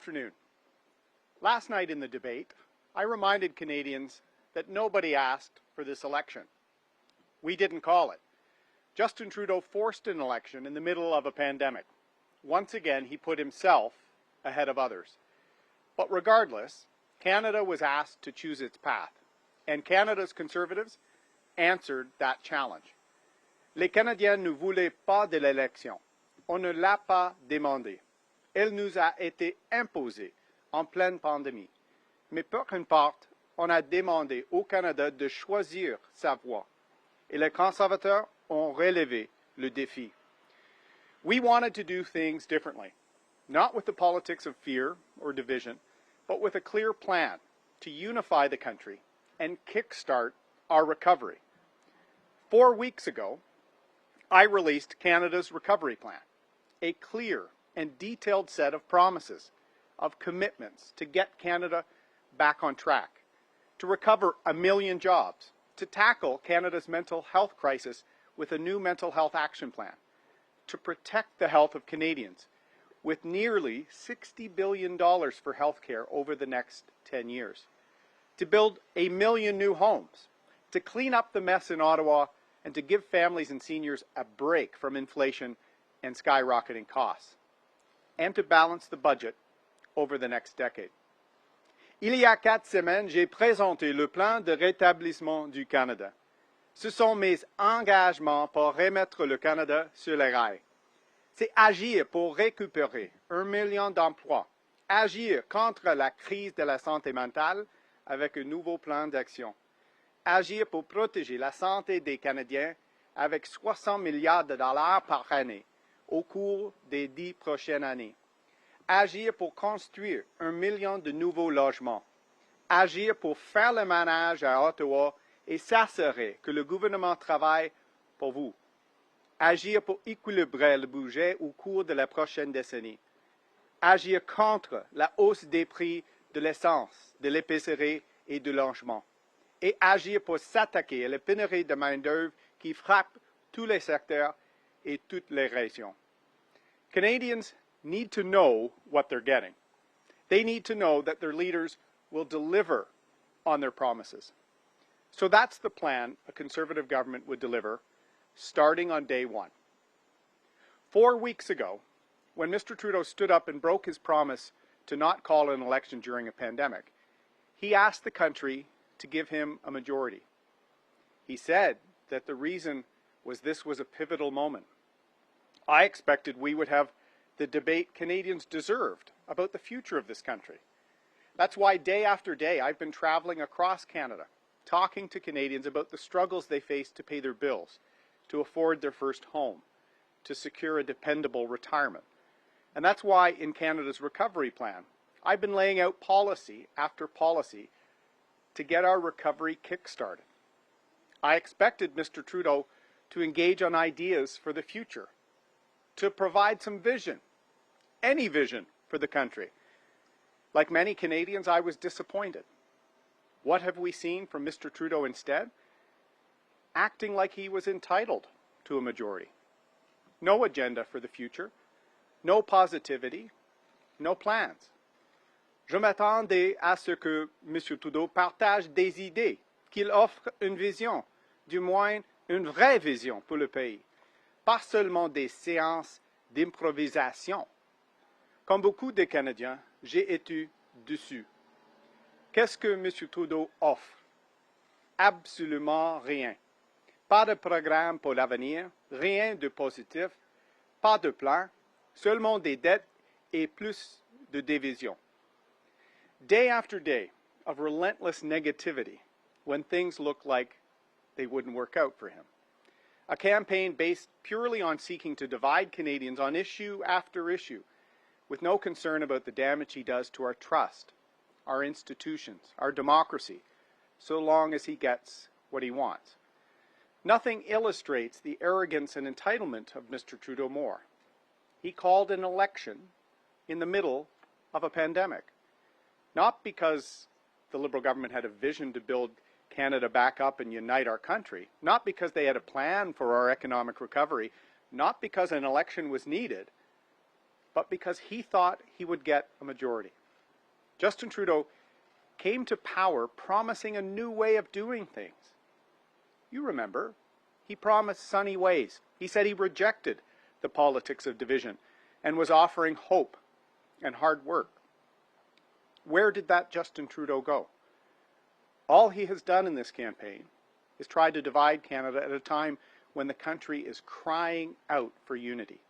afternoon. Last night in the debate, I reminded Canadians that nobody asked for this election. We didn't call it. Justin Trudeau forced an election in the middle of a pandemic. Once again, he put himself ahead of others. But regardless, Canada was asked to choose its path, and Canada's Conservatives answered that challenge. Les Canadiens ne voulaient pas de l'élection. On ne l'a pas demandé. Elle nous a été imposée en pleine pandémie. Mais peu importe, on a demandé au Canada de choisir sa voie. Et les Conservateurs ont relevé le défi. We wanted to do things differently, not with the politics of fear or division, but with a clear plan to unify the country and kickstart our recovery. 4 weeks ago, I released Canada's recovery plan, a clear and detailed set of promises, of commitments to get Canada back on track, to recover 1 million jobs, to tackle Canada's mental health crisis with a new mental health action plan, to protect the health of Canadians with nearly $60 billion for health care over the next 10 years, to build 1 million new homes, to clean up the mess in Ottawa, and to give families and seniors a break from inflation and skyrocketing costs, and to balance the budget over the next decade. Il y a 4 semaines, j'ai présenté le plan de rétablissement du Canada. Ce sont mes engagements pour remettre le Canada sur les rails. C'est agir pour récupérer 1 million d'emplois, agir contre la crise de la santé mentale avec un nouveau plan d'action, agir pour protéger la santé des Canadiens avec 60 milliards de dollars par année au cours des 10 prochaines années, agir pour construire 1 million de nouveaux logements, agir pour faire le ménage à Ottawa et s'assurer que le gouvernement travaille pour vous, agir pour équilibrer le budget au cours de la prochaine décennie, agir contre la hausse des prix de l'essence, de l'épicerie et du logement, et agir pour s'attaquer à la pénurie de main-d'œuvre qui frappe tous les secteurs et toutes les régions. Canadians need to know what they're getting. They need to know that their leaders will deliver on their promises. So that's the plan a Conservative government would deliver, starting on day one. 4 weeks ago, when Mr. Trudeau stood up and broke his promise to not call an election during a pandemic, he asked the country to give him a majority. He said that the reason was this was a pivotal moment. I expected we would have the debate Canadians deserved about the future of this country. That's why day after day I've been traveling across Canada, talking to Canadians about the struggles they face to pay their bills, to afford their first home, to secure a dependable retirement. And that's why in Canada's recovery plan, I've been laying out policy after policy to get our recovery kick-started. I expected Mr. Trudeau to engage on ideas for the future, to provide some vision, any vision for the country. Like many Canadians, I was disappointed. What have we seen from Mr. Trudeau instead? Acting like he was entitled to a majority. No agenda for the future, no positivity, no plans. Je m'attendais à ce que M. Trudeau partage des idées, qu'il offre une vision, du moins une vraie vision pour le pays, pas seulement des séances d'improvisation. Comme beaucoup de Canadiens, j'ai été déçu. Qu'est-ce que M. Trudeau offre? Absolument rien. Pas de programme pour l'avenir, rien de positif, pas de plan, seulement des dettes et plus de division. Day after day of relentless negativity when things look like they wouldn't work out for him. A campaign based purely on seeking to divide Canadians on issue after issue, with no concern about the damage he does to our trust, our institutions, our democracy, so long as he gets what he wants. Nothing illustrates the arrogance and entitlement of Mr. Trudeau more. He called an election in the middle of a pandemic, not because the Liberal government had a vision to build Canada back up and unite our country, not because they had a plan for our economic recovery, not because an election was needed, but because he thought he would get a majority. Justin Trudeau came to power promising a new way of doing things. You remember, he promised sunny ways. He said he rejected the politics of division and was offering hope and hard work. Where did that Justin Trudeau go? All he has done in this campaign is try to divide Canada at a time when the country is crying out for unity.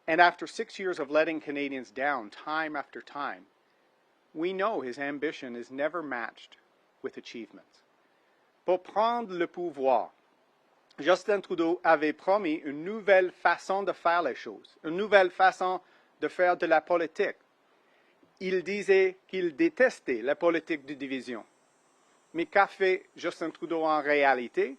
And after 6 years of letting Canadians down time after time, we know his ambition is never matched with achievements. Pour prendre le pouvoir, Justin Trudeau avait promis une nouvelle façon de faire les choses, une nouvelle façon de faire de la politique. Il disait qu'il détestait la politique de division. Mais qu'a fait Justin Trudeau en réalité?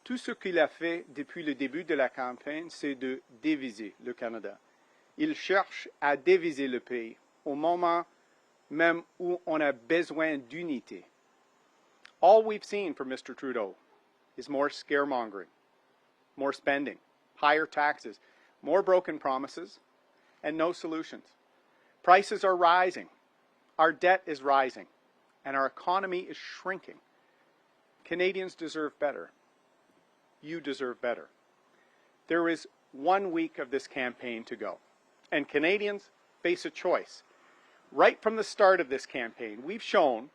Tout ce qu'il a fait depuis le début de la campagne, c'est de diviser le Canada. Il cherche à diviser le pays au moment même où on a besoin d'unité. All we've seen from Mr. Trudeau is more scaremongering, more spending, higher taxes, more broken promises, and no solutions. Prices are rising, our debt is rising, and our economy is shrinking. Canadians deserve better. You deserve better. There is 1 week of this campaign to go, and Canadians face a choice. Right from the start of this campaign, we've shown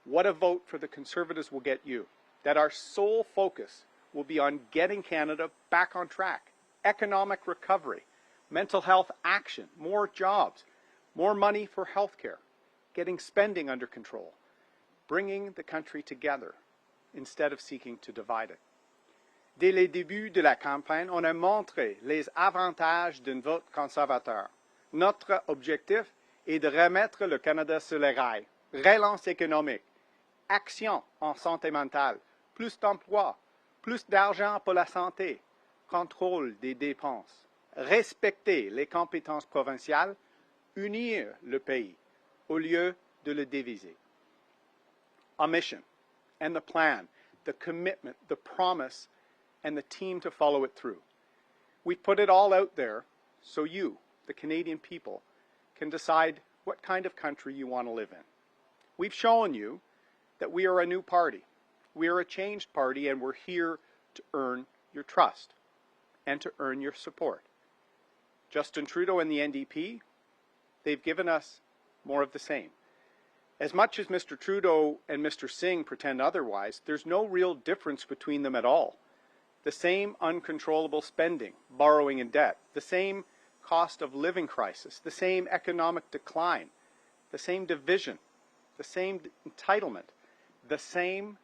what a vote for the Conservatives will get you, that our sole focus will be on getting Canada back on track, economic recovery, mental health action, more jobs, more money for health care, getting spending under control, bringing the country together instead of seeking to divide it. Dès le début de la campagne, on a montré les avantages d'un vote conservateur. Notre objectif est de remettre le Canada sur les rails, relance économique, action en santé mentale, plus d'emplois, plus d'argent pour la santé, contrôle des dépenses, respecter les compétences provinciales, unir le pays au lieu de le diviser. Our mission and the plan, the commitment, the promise, and the team to follow it through. We've put it all out there so you, the Canadian people, can decide what kind of country you want to live in. We've shown you that we are a new party. We are a changed party, and we're here to earn your trust and to earn your support. Justin Trudeau and the NDP, they've given us more of the same. As much as Mr. Trudeau and Mr. Singh pretend otherwise, there's no real difference between them at all. The same uncontrollable spending, borrowing and debt, the same cost of living crisis, the same economic decline, the same division, the same entitlement, the same.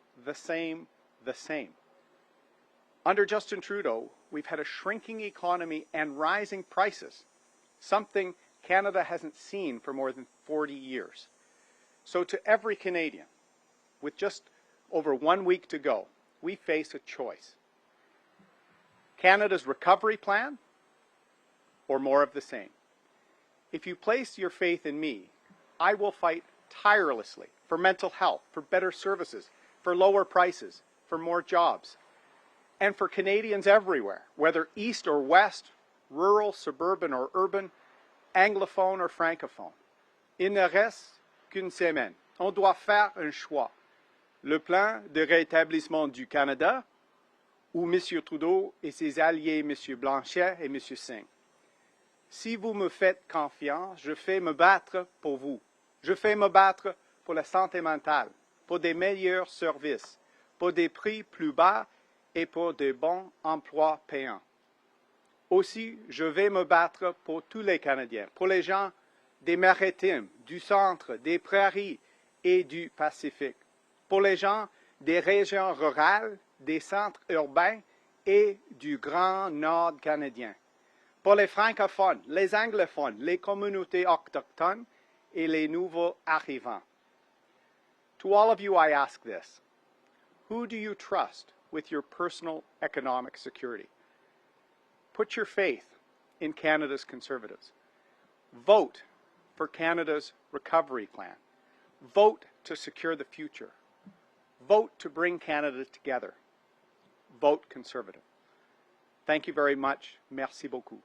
Under Justin Trudeau, we've had a shrinking economy and rising prices, something Canada hasn't seen for more than 40 years. So to every Canadian, with just over 1 week to go, we face a choice. Canada's recovery plan, or more of the same. If you place your faith in me, I will fight tirelessly for mental health, for better services, for lower prices, for more jobs, and for Canadians everywhere, whether east or west, rural, suburban or urban, anglophone or francophone. Il ne reste qu'une semaine. On doit faire un choix. Le plan de rétablissement du Canada, ou M. Trudeau et ses alliés M. Blanchet et M. Singh. Si vous me faites confiance, je fais me battre pour vous. Je fais me battre pour la santé mentale, pour des meilleurs services, pour des prix plus bas et pour de bons emplois payants. Aussi, je vais me battre pour tous les Canadiens, pour les gens des Maritimes, du centre, des prairies et du Pacifique, pour les gens des régions rurales, des centres urbains et du Grand Nord canadien, pour les francophones, les anglophones, les communautés autochtones et les nouveaux arrivants. To all of you, I ask this. Who do you trust with your personal economic security? Put your faith in Canada's Conservatives. Vote for Canada's recovery plan. Vote to secure the future. Vote to bring Canada together. Vote Conservative. Thank you very much. Merci beaucoup.